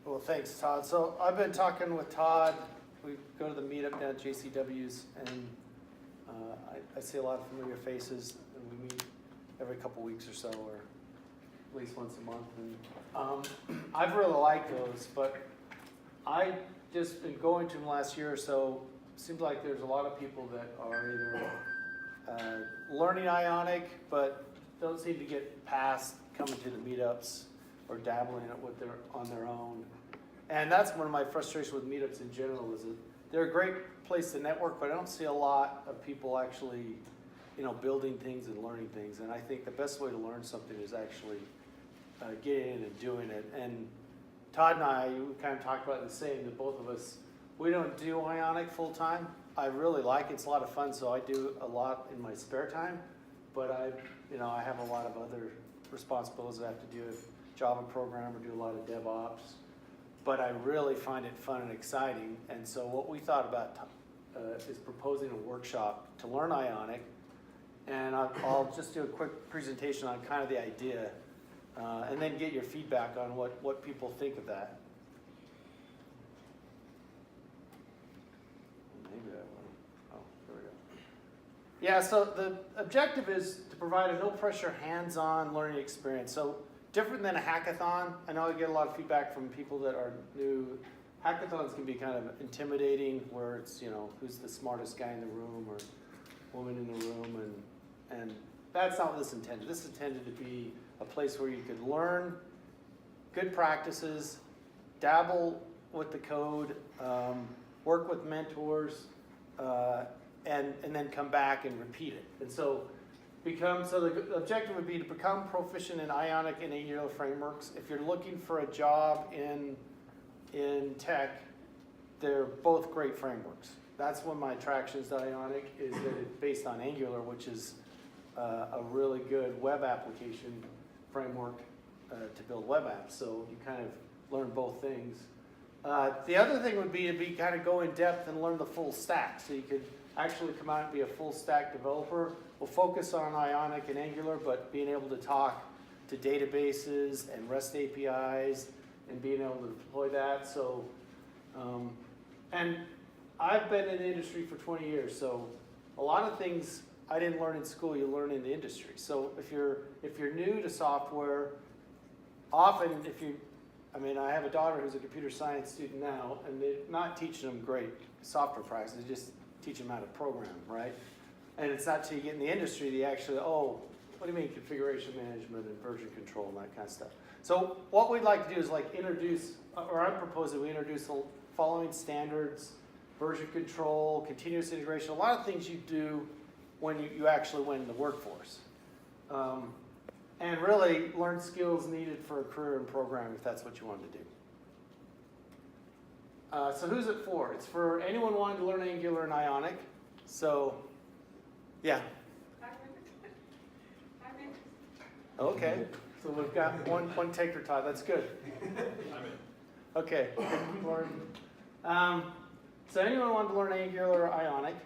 Well, thanks, Todd. So I've been talking with Todd. We go to the meetup down at JCW's, and I see a lot of familiar faces, and we meet every couple weeks or so, or at least once a month. And I've really liked those, but I just been going to them last year or so. Seems like there's a lot of people that are either learning Ionic, but don't seem to get past coming to the meetups or dabbling in it on their own. And that's one of my frustrations with meetups in general, is that they're a great place to network, but I don't see a lot of people actually, building things and learning things. And I think the best way to learn something is actually getting in and doing it. And Todd and I, we kind of talked about the same, that both of us, we don't do Ionic full time. I really like it. It's a lot of fun, so I do a lot in my spare time. But I have a lot of other responsibilities I have to do. Java programmer, do a lot of DevOps. But I really find it fun and exciting. And so what we thought about is proposing a workshop to learn Ionic. And I'll just do a quick presentation on kind of the idea, and then get your feedback on what people think of that. Yeah, so the objective is to provide a no-pressure, hands-on learning experience. So different than a hackathon. I know I get a lot of feedback from people that are new. Hackathons can be kind of intimidating, where it's, who's the smartest guy in the room or woman in the room, and that's not what this is intended. This is intended to be a place where you could learn good practices, dabble with the code, work with mentors, and then come back and repeat it. And so the objective would be to become proficient in Ionic and Angular frameworks. If you're looking for a job in tech, they're both great frameworks. That's one of my attractions to Ionic, is that it's based on Angular, which is a really good web application framework to build web apps. So you kind of learn both things. The other thing would be to kind of go in depth and learn the full stack. So you could actually come out and be a full stack developer. We'll focus on Ionic and Angular, but being able to talk to databases and REST APIs and being able to deploy that. So, and I've been in the industry for 20 years, so a lot of things I didn't learn in school, you learn in the industry. So if you're new to software, often I have a daughter who's a computer science student now, and they're not teaching them great software practices, they just teach them how to program, right? And it's not till you get in the industry that you actually, what do you mean configuration management and version control and that kind of stuff. So what we'd like to do is introduce, or I'm proposing we introduce the following standards: version control, continuous integration, a lot of things you do when you actually went in the workforce. And really learn skills needed for a career in programming if that's what you want to do. So who's it for? It's for anyone wanting to learn Angular and Ionic. So, yeah. Okay. So we've got one taker, Todd. That's good. Okay. So anyone wanting to learn Angular or Ionic?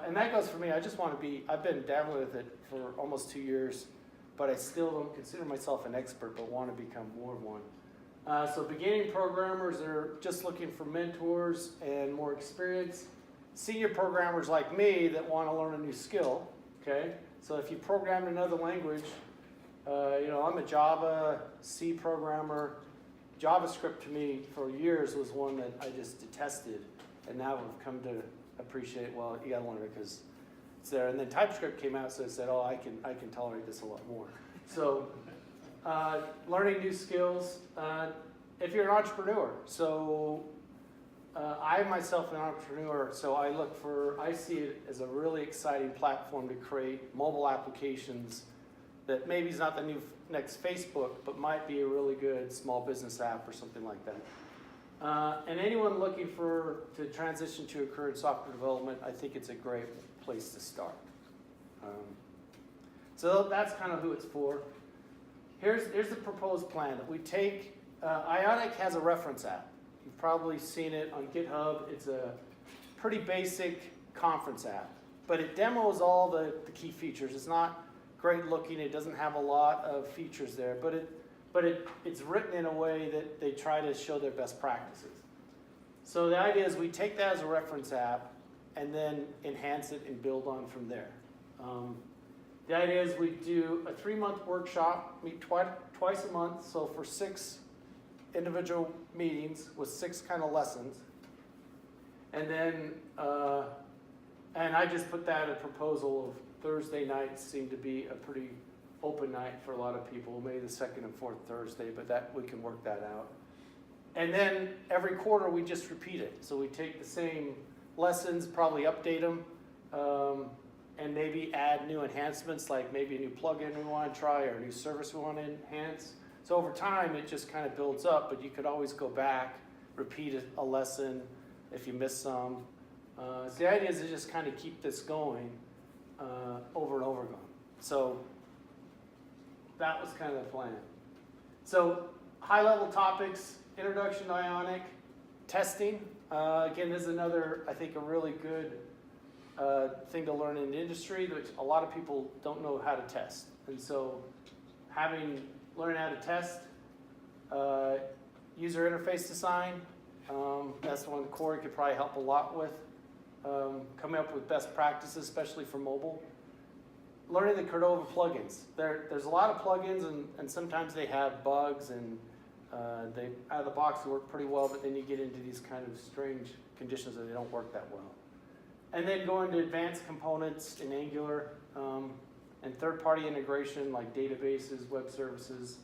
And that goes for me. I just want to be, I've been dabbling with it for almost 2 years, but I still don't consider myself an expert, but want to become more of one. So beginning programmers are just looking for mentors and more experience. Senior programmers like me that want to learn a new skill, okay? So if you program in another language, I'm a Java, C programmer. JavaScript to me for years was one that I just detested, and now I've come to appreciate, well, you gotta learn it because it's there. And then TypeScript came out, so I said, I can tolerate this a lot more. So learning new skills. If you're an entrepreneur, so I myself am an entrepreneur, so I see it as a really exciting platform to create mobile applications that maybe is not the next Facebook, but might be a really good small business app or something like that. And anyone looking to transition to a career in software development, I think it's a great place to start. So that's kind of who it's for. Here's the proposed plan. That we take, Ionic has a reference app. You've probably seen it on GitHub. It's a pretty basic conference app, but it demos all the key features. It's not great looking. It doesn't have a lot of features there, but but it's written in a way that they try to show their best practices. So the idea is we take that as a reference app and then enhance it and build on from there. The idea is we do a 3-month workshop, meet twice a month, so for 6 individual meetings with 6 kind of lessons. And then, and I just put that a proposal of Thursday nights seem to be a pretty open night for a lot of people, maybe the 2nd and 4th Thursday, but that we can work that out. And then every quarter we just repeat it. So we take the same lessons, probably update them, and maybe add new enhancements, like maybe a new plugin we want to try or a new service we want to enhance. So over time it just kind of builds up, but you could always go back, repeat a lesson if you miss some. So the idea is to just kind of keep this going over and over again. So that was kind of the plan. So high-level topics, introduction to Ionic, testing. Again, this is another, I think, a really good thing to learn in the industry, which a lot of people don't know how to test. And so learning how to test, user interface design, that's the one that Corey could probably help a lot with. Coming up with best practices, especially for mobile. Learning the Cordova plugins. There's a lot of plugins, and sometimes they have bugs, and they out of the box they work pretty well, but then you get into these kind of strange conditions that they don't work that well. And then go into advanced components in Angular, and third-party integration like databases, web services.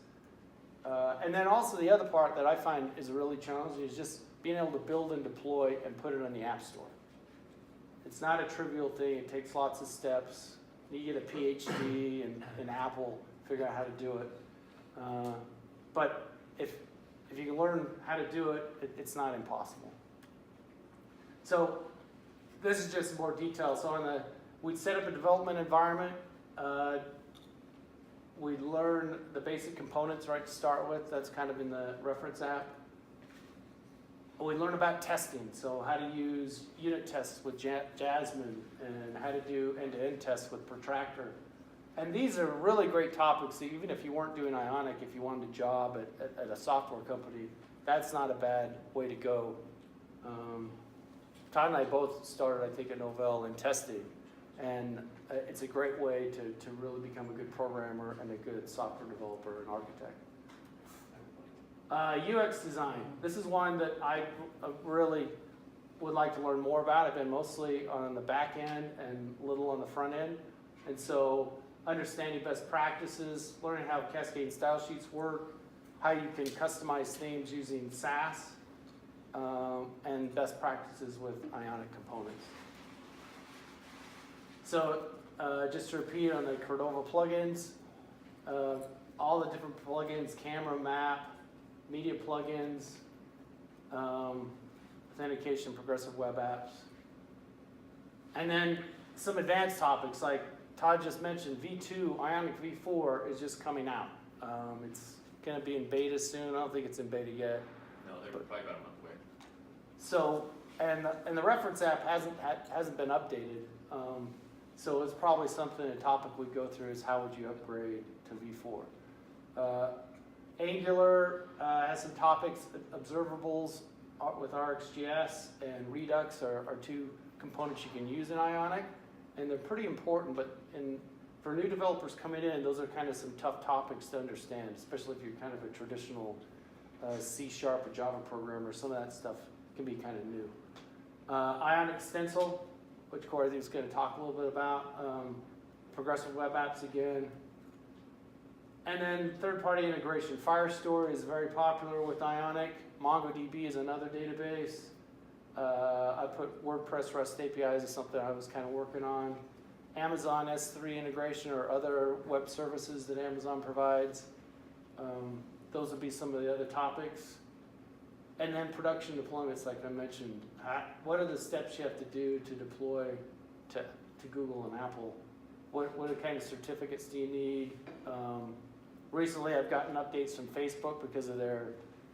And then also the other part that I find is really challenging is just being able to build and deploy and put it on the App Store. It's not a trivial thing. It takes lots of steps. You get a PhD in Apple, figure out how to do it. But if you can learn how to do it, it's not impossible. So this is just more detail. So we'd set up a development environment. We learn the basic components right to start with. That's kind of in the reference app. We learn about testing, so how to use unit tests with Jasmine and how to do end-to-end tests with Protractor. And these are really great topics. Even if you weren't doing Ionic, if you wanted a job at a software company, that's not a bad way to go. Todd and I both started, I think, at Novell in testing. And it's a great way to really become a good programmer and a good software developer and architect. UX design. This is one that I really would like to learn more about. I've been mostly on the back end and little on the front end. And so understanding best practices, learning how cascade style sheets work, how you can customize themes using Sass, and best practices with Ionic components. So just to repeat on the Cordova plugins, all the different plugins, camera, map, media plugins, authentication, progressive web apps. And then some advanced topics like Todd just mentioned, V2, Ionic V4 is just coming out. It's going to be in beta soon. I don't think it's in beta yet. No, they're probably about a month away. So, and the reference app hasn't been updated. So it's probably something, a topic we go through is how would you upgrade to V4. Angular has some topics, observables with RxJS and Redux are 2 components you can use in Ionic, and they're pretty important, but for new developers coming in, those are kind of some tough topics to understand, especially if you're kind of a traditional C# or Java programmer. Some of that stuff can be kind of new. Ionic Stencil, which Corey I think is going to talk a little bit about. Progressive web apps again. And then third-party integration. Firestore is very popular with Ionic. MongoDB is another database. I put WordPress REST APIs as something I was kind of working on. Amazon S3 integration or other web services that Amazon provides. Those would be some of the other topics. And then production deployments, like I mentioned. What are the steps you have to do to deploy to Google and Apple? What kind of certificates do you need? Recently, I've gotten updates from Facebook because of their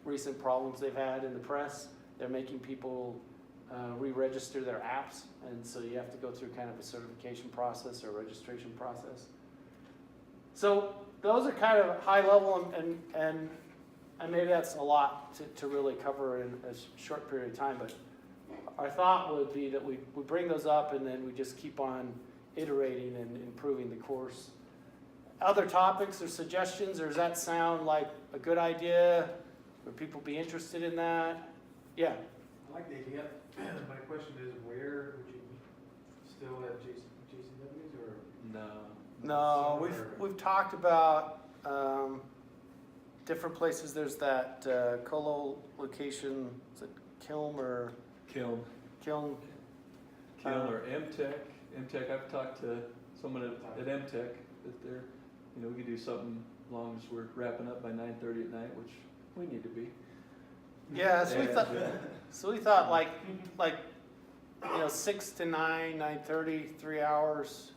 recent problems they've had in the press. They're making people re-register their apps, and so you have to go through kind of a certification process or registration process. So those are kind of high level and maybe that's a lot to really cover in a short period of time, but our thought would be that we bring those up and then we just keep on iterating and improving the course. Other topics or suggestions, or does that sound like a good idea? Would people be interested in that? Yeah. I like the idea. My question is, where would you still at JCW's or? No, we've talked about different places. There's that co-location, is it Kiln or? Kiln Kiln. or MTech. I've talked to someone at MTech that they're, we could do something as long as we're wrapping up by 9:30 at night, which we need to be. Yeah, And, so we thought like 6 to 9, 9:30, 3 hours,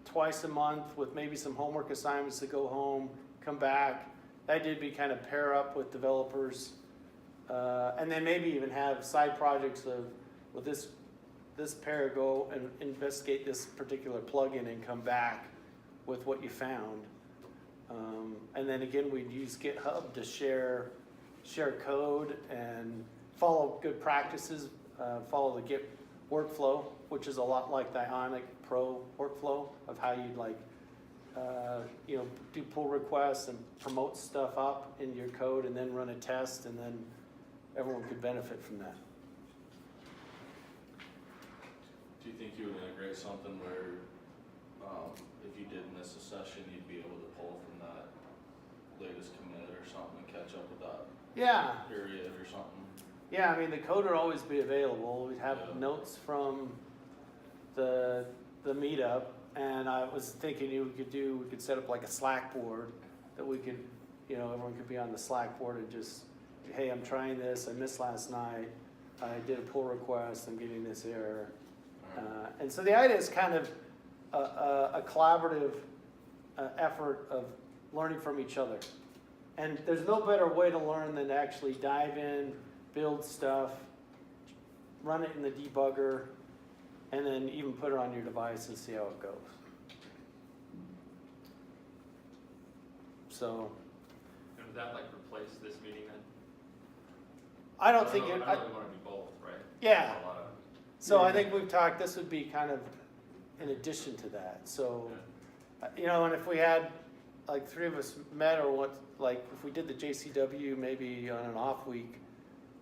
twice a month with maybe some homework assignments to go home, come back. That did be kind of pair up with developers, and then maybe even have side projects of, with this pair go and investigate this particular plugin and come back with what you found. And then again, we'd use GitHub to share code and follow good practices, follow the Git workflow, which is a lot like the Ionic Pro workflow of how you'd do pull requests and promote stuff up in your code and then run a test, and then everyone could benefit from that. Do you think you would integrate something where, if you did miss a session, you'd be able to pull from that latest commit or something and catch up with that Yeah. period or something? Yeah, I mean, the code would always be available. We'd have Yeah. notes from the meetup, and I was thinking we could set up like a Slack board that we could, everyone could be on the Slack board and just, hey, I'm trying this, I missed last night, I did a pull request, I'm getting this error. And so the idea is kind of a collaborative effort of learning from each other. And there's no better way to learn than to actually dive in, build stuff, run it in the debugger, and then even put it on your device and see how it goes. So, And would that replace this meeting then? I don't think I it, really want to do both, right? yeah. A lot of- So I think we've talked, this would be kind of in addition to that. So, and if we had three of us met, or if we did the JCW maybe on an off week,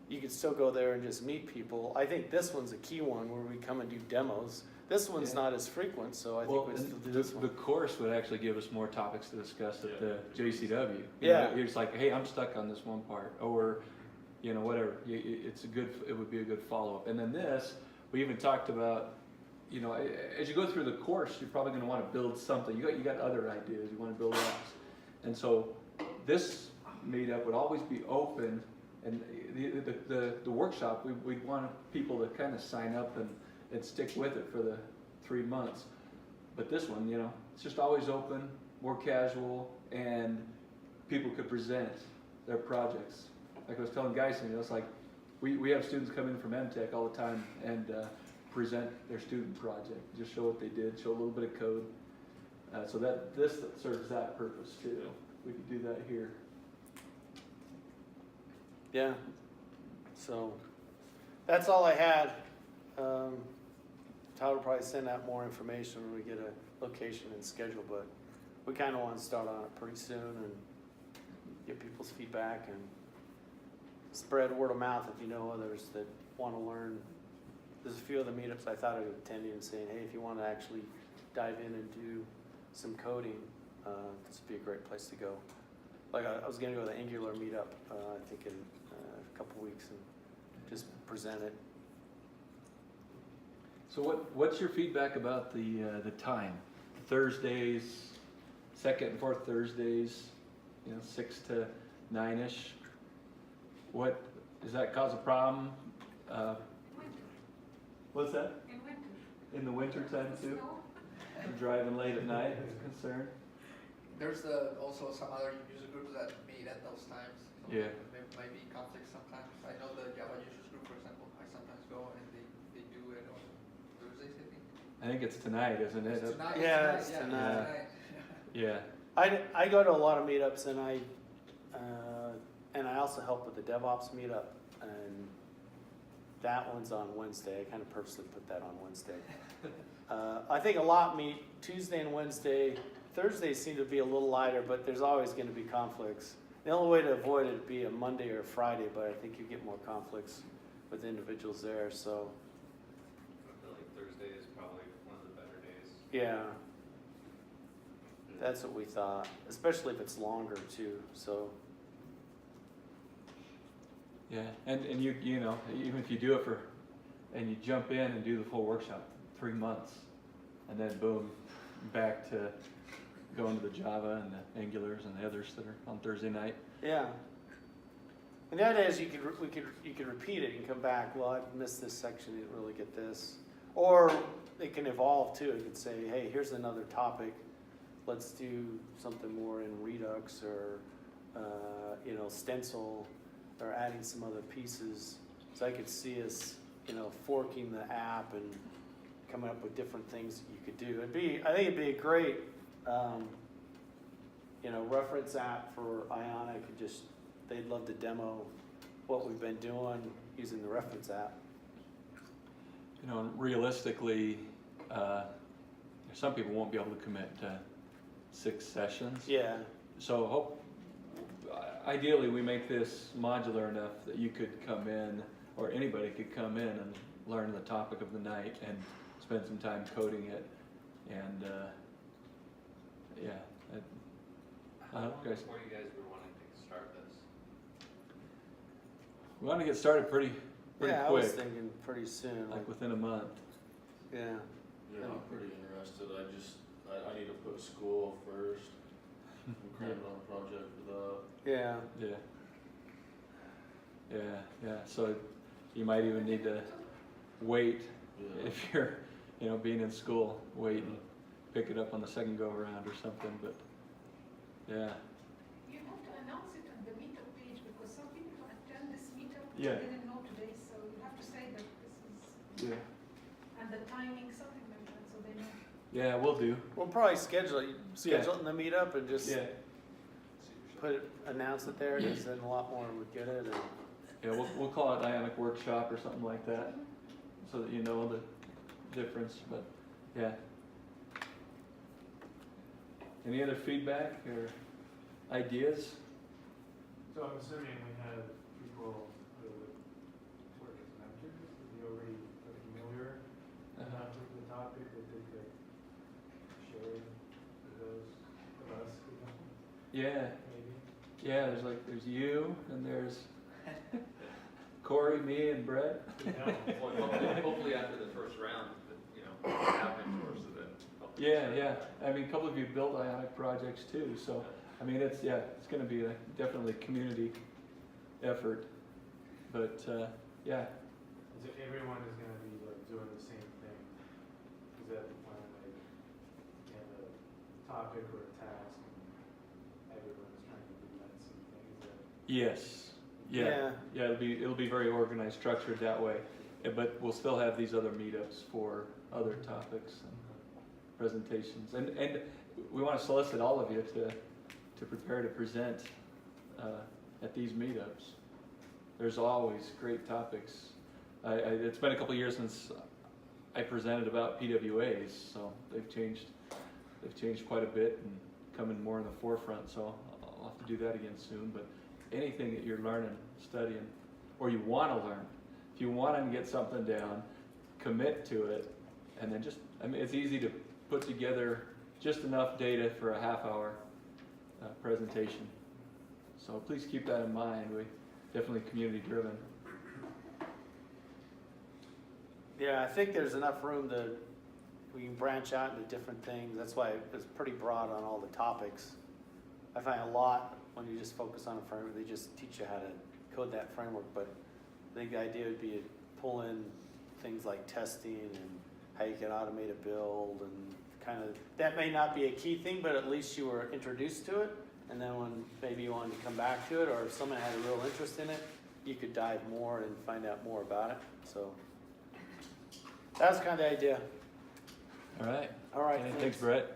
you could still go there and just meet people. I think this one's a key one where we come and do demos. This one's not as frequent, so I think we still do this the one. course would actually give us more topics to discuss at the JCW. You're just like, hey, I'm stuck on this one part, or whatever. It would be a good follow up. And then this, we even talked about, as you go through the course, you're probably going to want to build something. You got other ideas. You want to build apps, and so this meetup would always be open. And the workshop, we'd want people to kind of sign up and stick with it for the 3 months. But this one, it's just always open, more casual, and people could present their projects. Like I was telling guys, it's like we have students come in from MTech all the time and present their student project, just show what they did, show a little bit of code. So that this serves that purpose too. We could do that here. Yeah. So that's all I had. Todd will probably send out more information when we get a location and schedule, but we kind of want to start on it pretty soon and get people's feedback and spread word of mouth if you know others that want to learn. There's a few other meetups I thought of attending and saying, hey, if you want to actually dive in and do some coding, this would be a great place to go. Like I was going to go to the Angular meetup, I think in a couple weeks, and just present it. So what's your feedback about the time? Thursdays, second and fourth Thursdays, 6 to 9ish. What does that cause a problem? What's that? In winter. In the winter time too? Snow. Driving late at night is a concern. There's also some other user groups that meet at those times. So Yeah. there might be conflicts sometimes. I know the Java users group, for example, I sometimes go and they do it on Thursdays, I think. I think it's tonight, isn't it? It's tonight. Yeah, it's it's tonight. tonight. Yeah, I go to a lot of meetups and I also help with the DevOps meetup, and that one's on Wednesday. I kind of purposely put that on Wednesday. I think a lot meet Tuesday and Wednesday. Thursdays seem to be a little lighter, but there's always going to be conflicts. The only way to avoid it would be a Monday or a Friday, but I think you get more conflicts with individuals there, so. I feel like Thursday is probably one of the better days. Yeah. That's what we thought, especially if it's longer too, so. yeah, and you know, even if you do it and you jump in and do the full workshop, 3 months, and then boom, back to going to the Java and the Angulars and the others that are on Thursday night. Yeah. And the idea is you could repeat it and come back, well, I missed this section, didn't really get this. Or it can evolve too. It could say, hey, here's another topic. Let's do something more in Redux or, Stencil, or adding some other pieces. So I could see us, forking the app and coming up with different things that you could do. I think it'd be a great, reference app for Ionic. They'd love to demo what we've been doing using the reference app. And realistically, some people won't be able to commit to 6 sessions. Yeah. So ideally, we make this modular enough that you could come in, or anybody could come in and learn the topic of the night and spend some time coding it. And How long guys, before you guys were wanting to start this? we want to get started pretty Yeah, I quick, was thinking pretty soon. like within a month. Yeah. Yeah, I'm pretty interested. I need to put school first. I'm cramming on a project for that. Yeah. Yeah. So you might even need to wait Yeah. if you're, being in school, wait and pick it up on the second go around or something. But yeah. You have to announce it on the meetup page because some people attend this meetup Yeah. didn't know today, so you have to say that this is, Yeah. and the timing, something like that, so they know. Yeah, we'll do. We'll probably schedule it in the meetup and just Yeah. announce it there, because then a lot more would get it. And Yeah, we'll call it Ionic Workshop or something like that, so that you know the difference. But yeah. Any other feedback or ideas? So I'm assuming we have people who work as mentors, that they already are familiar enough with the topic that they could share with those of us who don't, Yeah. maybe. Yeah, there's you, and there's Corey, me, and Brett. Hopefully after the first round, have mentors so that. Yeah. I mean, a couple of you built Ionic projects too, so I mean, it's going to be definitely a community effort. But yeah. So everyone is gonna be like doing the same thing. Is that the plan? Like, you have a topic or a task, and everyone's trying to do that same thing. Is that? Yes. Yeah. It'll be very organized, structured that way. But we'll still have these other meetups for other topics and presentations, and we want to solicit all of you to prepare to present at these meetups. There's always great topics. It's been a couple of years since I presented about PWAs, so they've changed quite a bit and coming more in the forefront. So I'll have to do that again soon. But anything that you're learning, studying, or you want to learn, if you want to get something down, commit to it, and then it's easy to put together just enough data for a half-hour presentation. So please keep that in mind. We definitely community-driven. yeah, I think there's enough room we can branch out into different things. That's why it's pretty broad on all the topics. I find a lot when you just focus on a framework, they just teach you how to code that framework. But I think the idea would be to pull in things like testing and how you can automate a build, and kind of, that may not be a key thing, but at least you were introduced to it. And then when maybe you wanted to come back to it, or if someone had a real interest in it, you could dive more and find out more about it. So that's kind of the idea. All right. All right. Thanks, Brett.